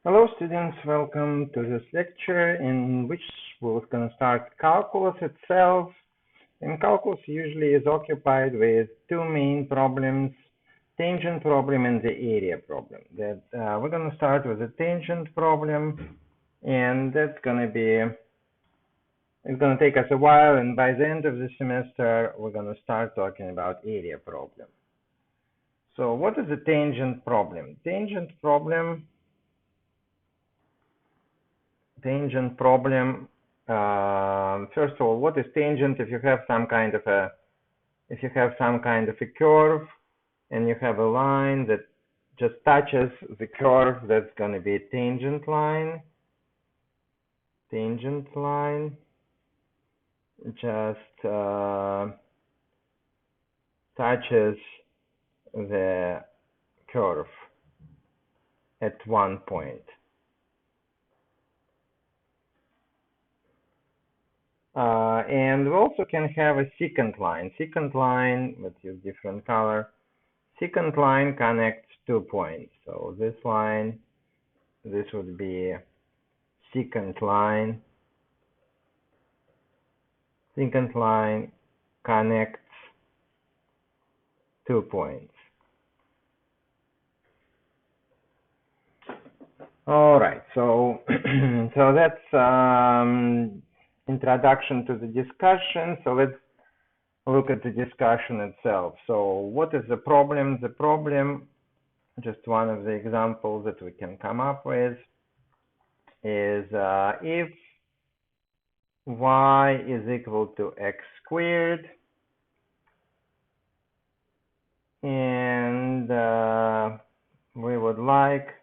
Hello students, welcome to this lecture in which we're going to start calculus itself. And calculus usually is occupied with two main problems, tangent problem and the area problem. We're going to start with the tangent problem, and it's going to take us a while, and by the end of the semester we're going to start talking about area problem. So what is a tangent problem? Tangent problem, first of all, what is tangent? If you have some kind of a curve and you have a line that just touches the curve, that's going to be a tangent line. Tangent line just touches the curve at one point. And we also can have a secant line. Secant line, let's use different color. Secant line connects 2 points. So this line, this would be secant line. Secant line connects 2 points. All right, so so that's introduction to the discussion. So let's look at the discussion itself. So what is the problem? The problem, just one of the examples that we can come up with, is if y is equal to x squared and we would like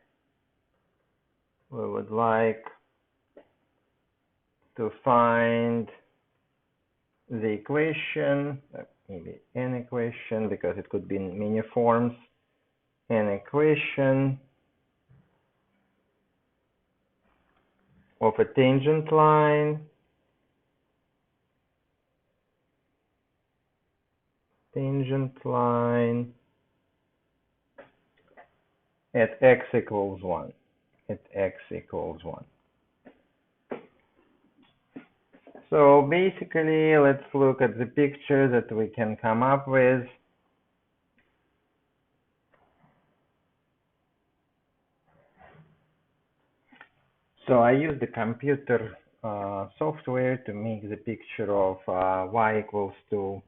to find the equation, maybe an equation, because it could be in many forms, an equation of a tangent line at x equals 1. So basically, let's look at the picture that we can come up with. So I use the computer software to make the picture of y equals to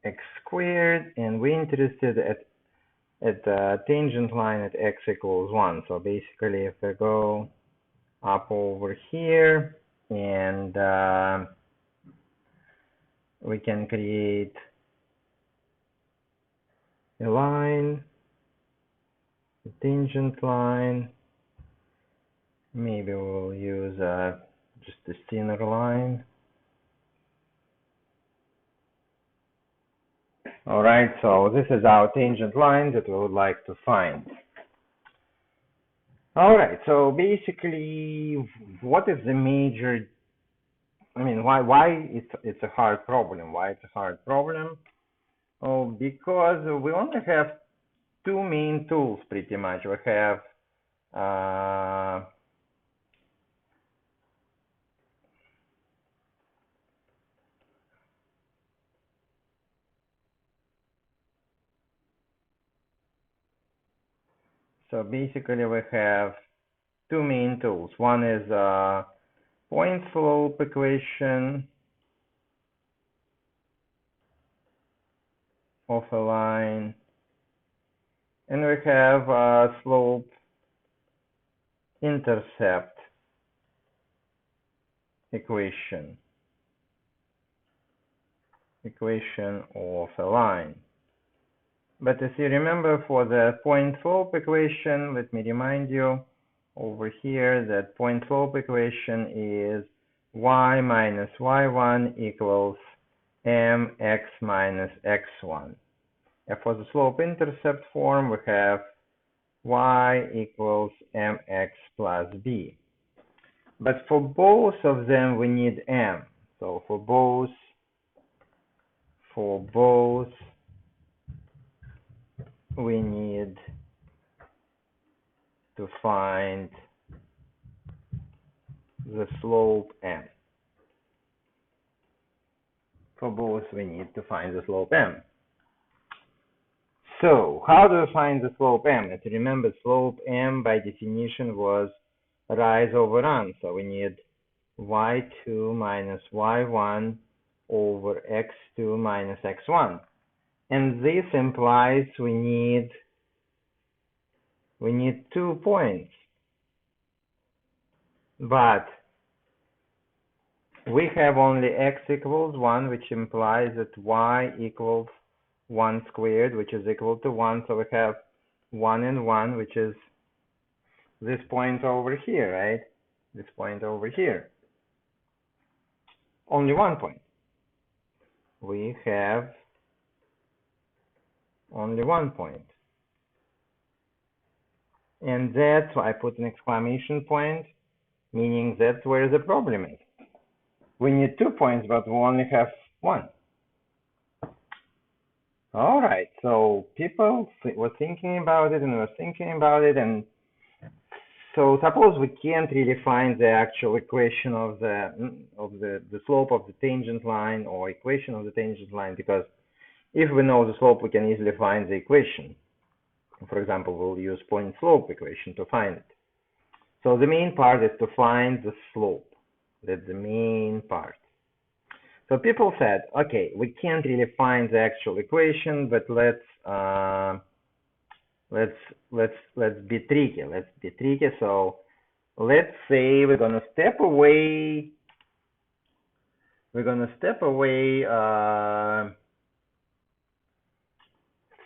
x squared, and we're interested at the tangent line at x equals 1. So basically, if I go up over here, and we can create a line, a tangent line. Maybe we'll use just a thinner line. All right, so this is our tangent line that we would like to find. All right, so basically, what is the major, why it's a hard problem? Why it's a hard problem? Oh, because we only have two main tools pretty much. We have so basically we have two main tools. One is point slope equation of a line, and we have slope intercept equation of a line. But as you remember, for the point slope equation, let me remind you over here that point slope equation is y minus y1 equals mx minus x1. And for the slope intercept form, we have y equals mx plus b. But for both of them, we need m. So for both we need to find the slope m. For both, we need to find the slope m. So, how do we find the slope m? And remember, slope m by definition was rise over run. So we need y2 minus y1 over x2 minus x1. And this implies we need 2 points. But we have only x equals 1, which implies that y equals 1 squared, which is equal to 1. So we have 1 and 1, which is this point over here, right? This point over here. Only 1 point. We have only 1 point. And that's why I put an exclamation point, meaning that's where the problem is. We need 2 points, but we only have 1. All right, so people were thinking about it and so suppose we can't really find the actual equation of the slope of the tangent line or equation of the tangent line, because if we know the slope, we can easily find the equation. For example, we'll use point slope equation to find it. So the main part is to find the slope. That's the main part. So people said, okay, we can't really find the actual equation, but let's be tricky. Let's be tricky. So let's say we're gonna step away.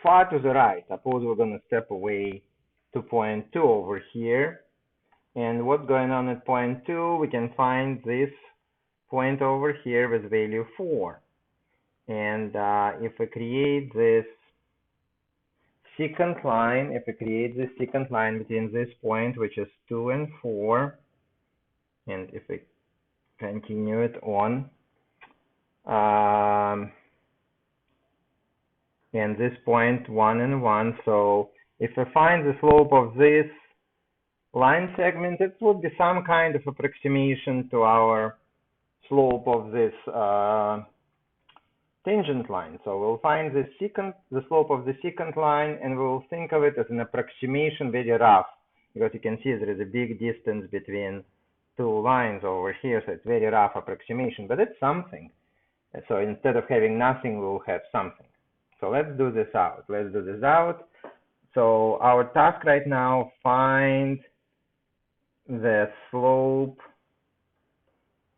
Far to the right. Suppose we're gonna step away to point 2 over here. And what's going on at point 2? We can find this point over here with value 4. And if we create this secant line, between this point, which is 2 and 4, and if we continue it on, and this point 1 and 1, so if we find the slope of this line segment, it would be some kind of approximation to our slope of this tangent line. So we'll find the slope of the secant line, and we'll think of it as an approximation, very rough, because you can see there is a big distance between 2 lines over here, so it's very rough approximation, but it's something. So instead of having nothing, we'll have something. So let's do this out. So our task right now, find the slope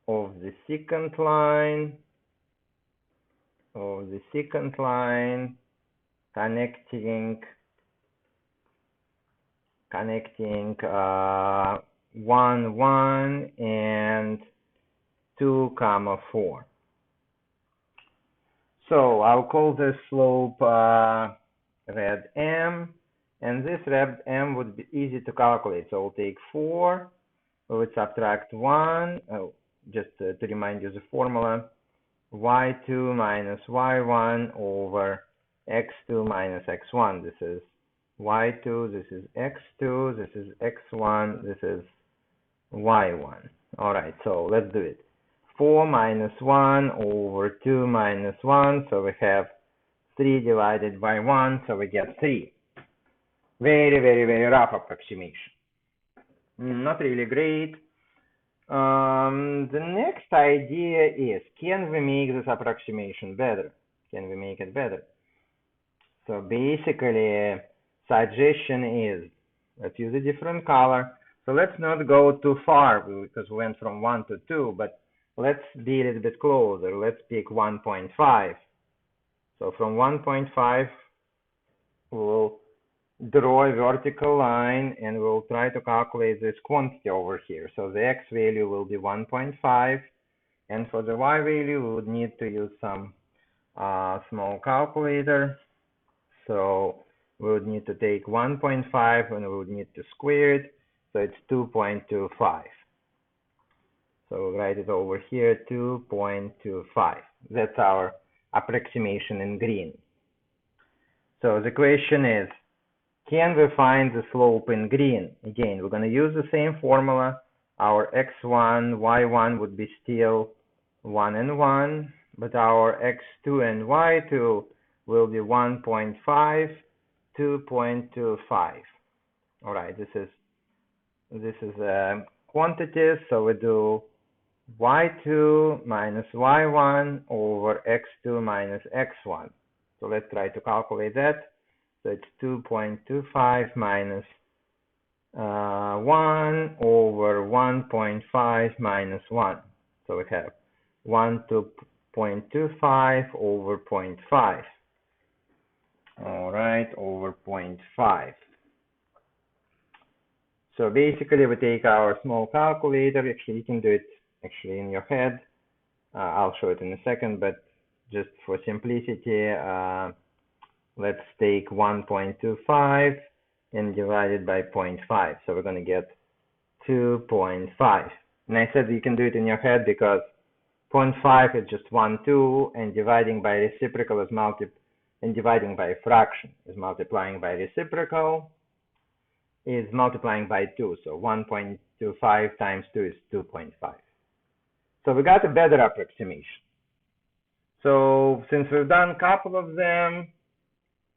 of the secant line, connecting 1, 1 and 2, 4. So I'll call this slope rad m, and this rad m would be easy to calculate. So we'll take 4, we would subtract 1, just to remind you the formula, y2 minus y1 over x2 minus x1. This is y2, this is x2, this is x1, this is y1. All right, so let's do it. 4 minus 1 over 2 minus 1, so we have 3 divided by 1, so we get 3. Very, very, very rough approximation. Not really great. The next idea is, can we make this approximation better? Can we make it better? So basically, suggestion is, let's use a different color. So let's not go too far, because we went from 1 to 2, but let's be a little bit closer. Let's pick 1.5. So from 1.5, we'll draw a vertical line, and we'll try to calculate this quantity over here. So the x value will be 1.5, and for the y value, we would need to use some small calculator. So we would need to take 1.5, and we would need to square it. So it's 2.25. So we'll write it over here, 2.25. That's our approximation in green. So the question is, Can we find the slope in green? Again, we're going to use the same formula. Our x1, y1 would be still 1 and 1, but our x2 and y2 will be 1.5, 2.25. All right, this is quantities, so we do y2 minus y1 over x2 minus x1. So let's try to calculate that. So it's 2.25 minus 1 over 1.5 minus 1. So we have 2.25 over 0.5. All right, over 0.5. So basically, we take our small calculator. Actually, you can do it actually in your head. I'll show it in a second, but just for simplicity, let's take 1.25 and divide it by 0.5. So we're going to get 2.5. And I said you can do it in your head because 0.5 is just 1, 2, and dividing by reciprocal is dividing by a fraction is multiplying by reciprocal is multiplying by 2. So 1.25 times 2 is 2.5. So we got a better approximation. So since we've done a couple of them,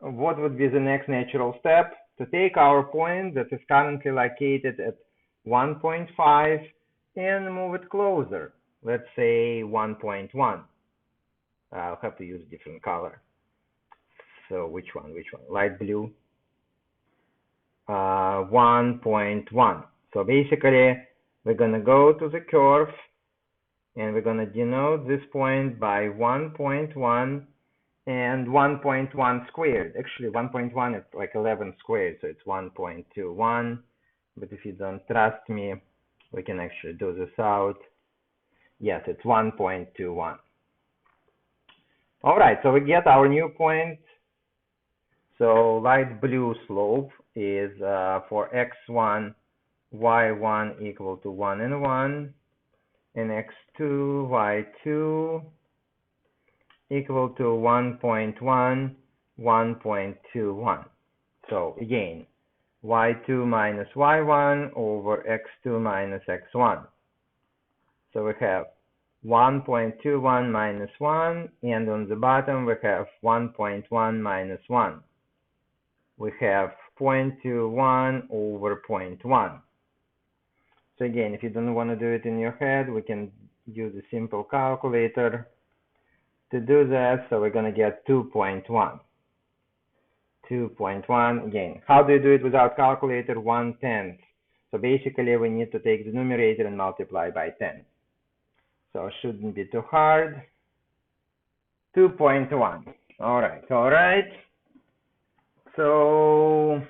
what would be the next natural step? To take our point that is currently located at 1.5 and move it closer. Let's say 1.1. I'll have to use different color. So which one? Light blue. 1.1. So basically, we're going to go to the curve and we're going to denote this point by 1.1 and 1.1 squared. Actually, 1.1 is like 11 squared, so it's 1.21. But if you don't trust me, we can actually do this out. Yes, it's 1.21. All right, so we get our new point. So light blue slope is for x1, y1 equal to 1 and 1, and x2, y2 equal to 1.1, 1.21. So again, y2 minus y1 over x2 minus x1. So we have 1.21 minus 1, and on the bottom we have 1.1 minus 1. We have 0.21 over 0.1. So again, if you don't want to do it in your head, we can use a simple calculator to do that. So we're going to get 2.1. 2.1, again, how do you do it without calculator? 1/10. So basically, we need to take the numerator and multiply by 10. So it shouldn't be too hard. 2.1. All right. So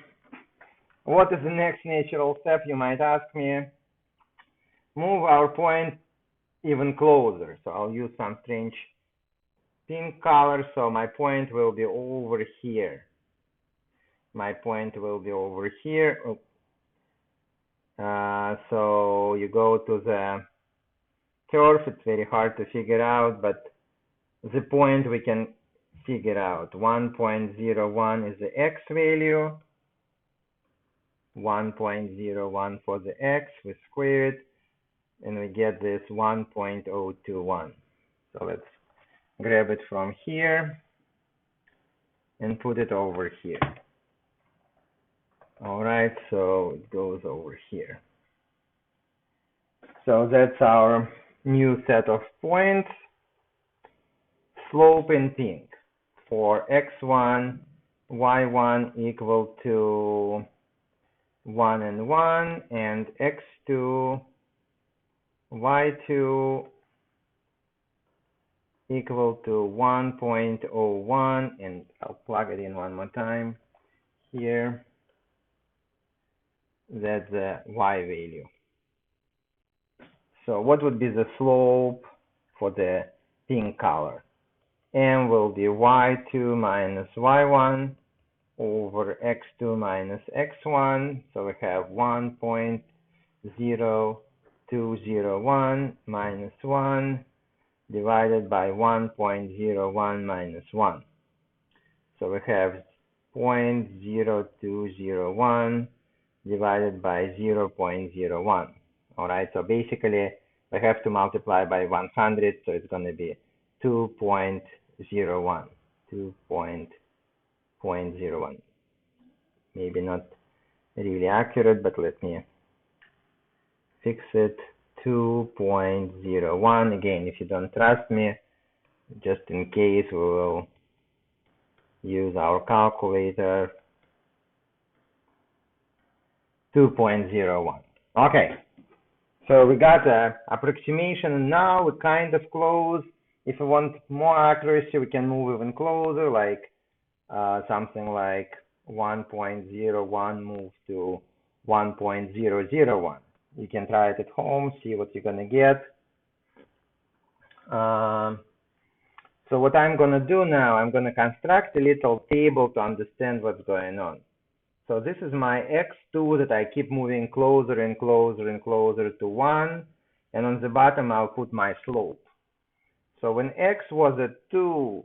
what is the next natural step, you might ask me? Move our point even closer. So I'll use some strange pink color. So my point will be over here. So you go to the curve. It's very hard to figure out, but the point we can figure out. 1.01 is the x value. 1.01 for the x, we square it, and we get this 1.021. So let's grab it from here and put it over here. All right, so it goes over here. So that's our new set of points. Slope in pink for x1, y1 equal to 1 and 1, and x2, y2 equal to 1.01, and I'll plug it in one more time here. That's the y value. So what would be the slope for the pink color? M will be y2 minus y1 over x2 minus x1. So we have 1.0201 minus 1 divided by 1.01 minus 1. So we have 0.0201 divided by 0.01. All right, so basically we have to multiply by 100, so it's going to be 2.01. 2.01. Maybe not really accurate, but let me fix it. 2.01. Again, if you don't trust me, just in case, we will use our calculator. 2.01. Okay, so we got an approximation, and now we're kind of close. If we want more accuracy, we can move even closer, like something like 1.01 move to 1.001. You can try it at home, see what you're gonna get. So what I'm gonna do now, I'm gonna construct a little table to understand what's going on. So this is my x2 that I keep moving closer and closer and closer to 1, and on the bottom I'll put my slope. So when x was at 2,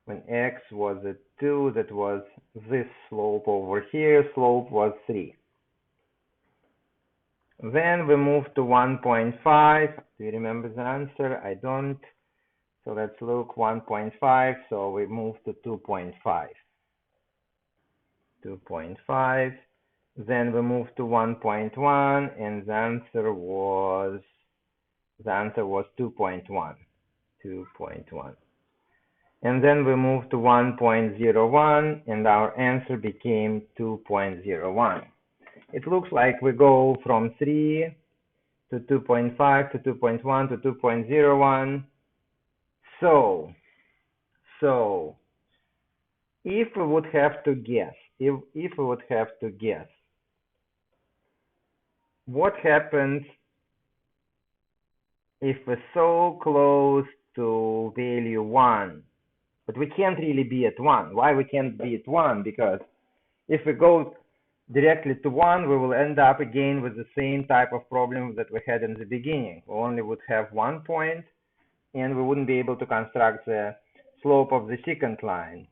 that was this slope over here, slope was 3. Then we moved to 1.5. Do you remember the answer? I don't. So let's look, 1.5, so we moved to 2.5. 2.5. Then we moved to 1.1, and the answer was 2.1. 2.1. And then we moved to 1.01, and our answer became 2.01. It looks like we go from 3 to 2.5 to 2.1 to 2.01. So if we would have to guess, what happens if we're so close to value 1, but we can't really be at 1? Why we can't be at 1? Because if we go directly to 1, we will end up again with the same type of problem that we had in the beginning. We only would have 1 point, and we wouldn't be able to construct the slope of the second line.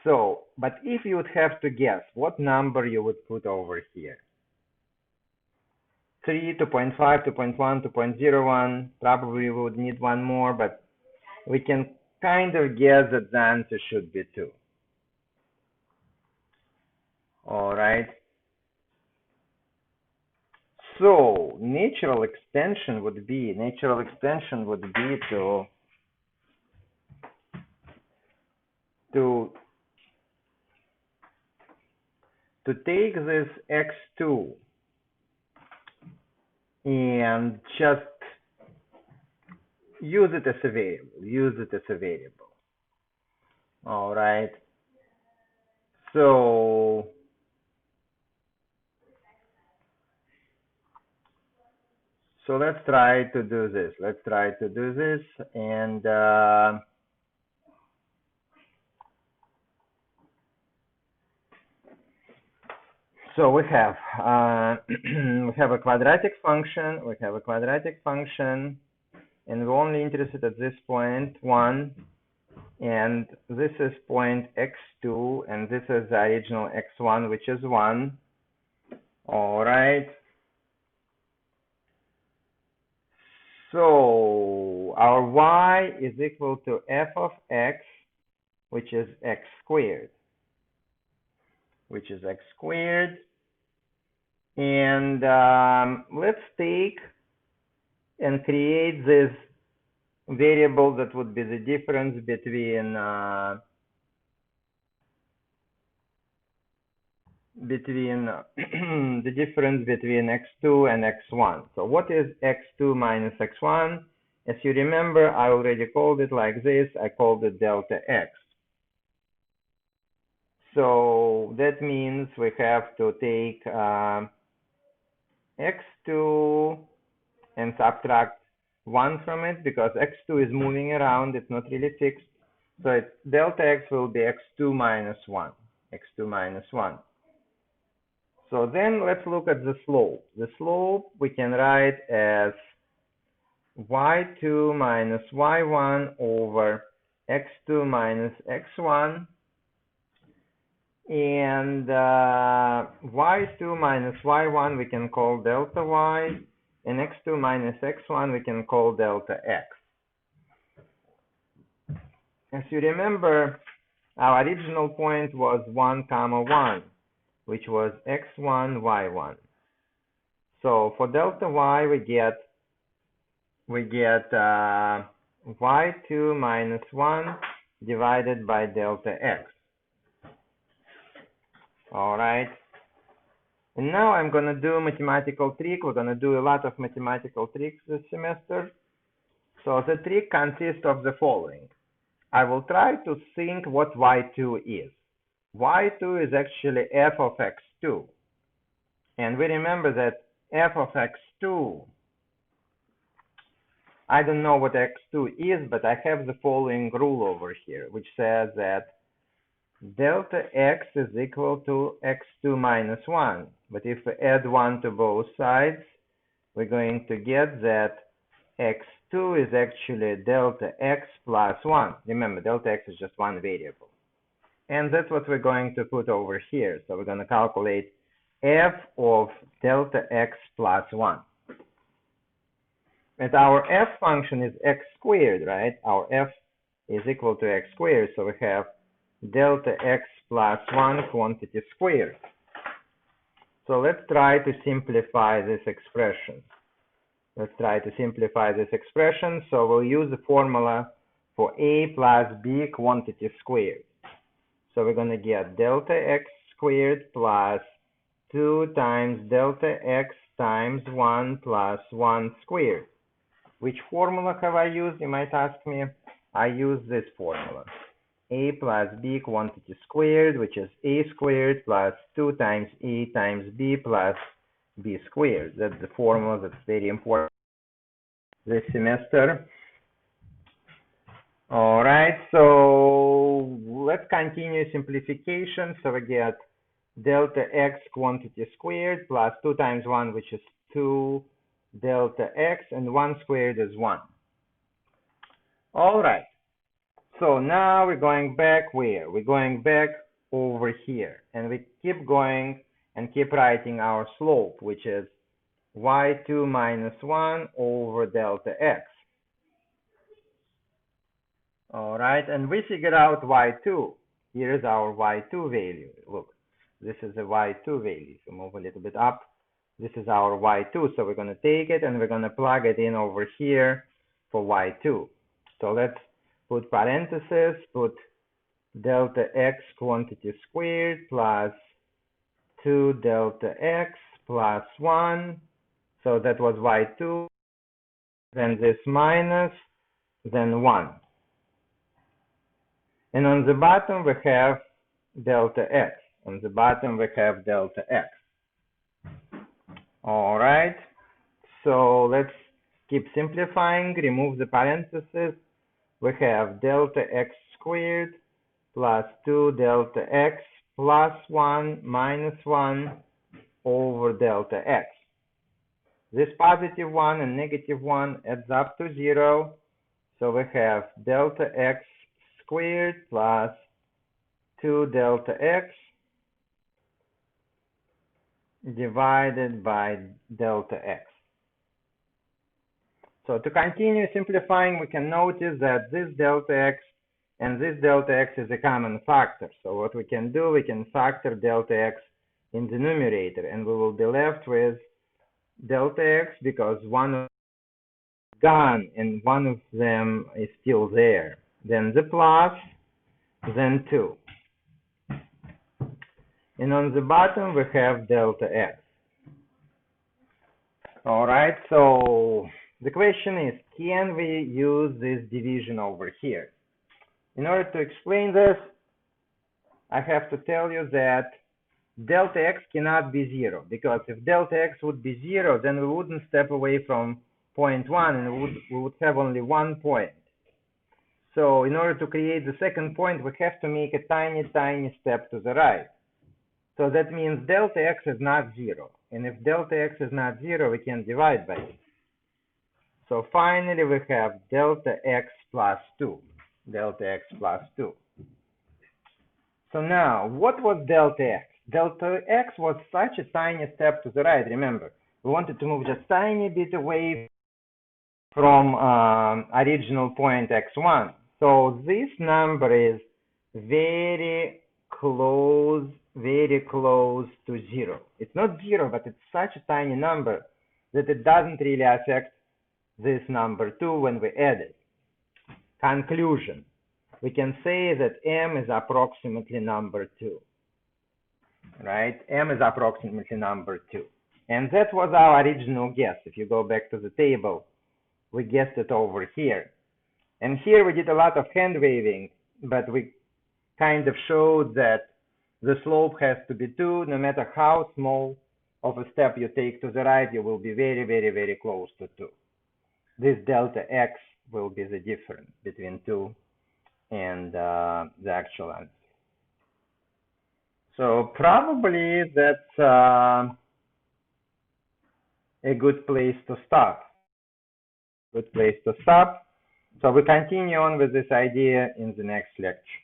So, but if you would have to guess, what number you would put over here? 3, 2.5, 2.1, 2.01, probably we would need one more, but we can kind of guess that the answer should be 2. All right. So natural extension would be to take this x2 and just use it as a variable. All right. So let's try to do this. And so we have a quadratic function. And we're only interested at this point 1, and this is point x2, and this is the original x1, which is 1. All right. So our y is equal to f of x, which is x squared. And let's take and create this variable that would be the difference between the difference between x2 and x1. So what is x2 minus x1? As you remember, I already called it like this. I called it delta x. So that means we have to take x2 and subtract 1 from it, because x2 is moving around, it's not really fixed. So delta x will be x2 minus 1. So then let's look at the slope. The slope we can write as y2 minus y1 over x2 minus x1, and y2 minus y1 we can call delta y, and x2 minus x1 we can call delta x. As you remember, our original point was 1, 1, which was x1, y1. So for delta y we get y2 minus 1 divided by delta x. All right. And now I'm going to do a mathematical trick. We're going to do a lot of mathematical tricks this semester. So the trick consists of the following. I will try to think what y2 is. y2 is actually f of x2. And we remember that f of x2, I don't know what x2 is, but I have the following rule over here, which says that delta x is equal to x2 minus 1. But if we add 1 to both sides, we're going to get that x2 is actually delta x plus 1. Remember, delta x is just one variable. And that's what we're going to put over here. So we're going to calculate f of delta x plus 1. And our f function is x squared, right? Our f is equal to x squared. So we have delta x plus 1 quantity squared. So let's try to simplify this expression. So we'll use the formula for a plus b quantity squared. So we're going to get delta x squared plus 2 times delta x times 1 plus 1 squared. Which formula have I used, you might ask me? I use this formula. A plus b quantity squared, which is a squared plus 2 times a times b plus b squared. That's the formula that's very important this semester. All right, so let's continue simplification. So we get delta x quantity squared plus 2 times 1, which is 2 delta x, and 1 squared is 1. All right. So now we're going back where? We're going back over here. And we keep going and keep writing our slope, which is y2 minus 1 over delta x. All right, and we figured out y2. Here is our y2 value. Look, this is a y2 value. So move a little bit up. This is our y2. So we're going to take it and we're going to plug it in over here for y2. So let's put parentheses, put delta x quantity squared plus 2 delta x plus 1. So that was y2. Then this minus, then 1. And on the bottom we have delta x. On the bottom we have delta x. All right. So let's keep simplifying. Remove the parentheses. We have delta x squared plus 2 delta x plus 1 minus 1 over delta x. This positive 1 and negative 1 adds up to 0. So we have delta x squared plus 2 delta x divided by delta x. So to continue simplifying, we can notice that this delta x and this delta x is a common factor. So what we can do, we can factor delta x in the numerator, and we will be left with delta x because one of them is gone and one of them is still there. Then the plus, then 2. And on the bottom we have delta x. All right, so the question is, can we use this division over here? In order to explain this, I have to tell you that delta x cannot be 0, because if delta x would be 0, then we wouldn't step away from point 1 and we would have only 1 point. So in order to create the second point, we have to make a tiny, tiny step to the right. So that means delta x is not 0. And if delta x is not 0, we can divide by it. So finally, we have delta x plus 2. delta x plus 2. So now, what was delta x? Delta x was such a tiny step to the right, remember. We wanted to move just tiny bit away from original point x1. So this number is very close to 0. It's not 0, but it's such a tiny number that it doesn't really affect this number 2 when we add it. Conclusion. We can say that m is approximately number 2. Right? M is approximately number 2. And that was our original guess. If you go back to the table, we guessed it over here. And here we did a lot of hand waving, but we kind of showed that the slope has to be 2. No matter how small of a step you take to the right, you will be very close to 2. This delta x will be the difference between 2 and the actual answer. So probably that's a good place to stop. So we continue on with this idea in the next lecture.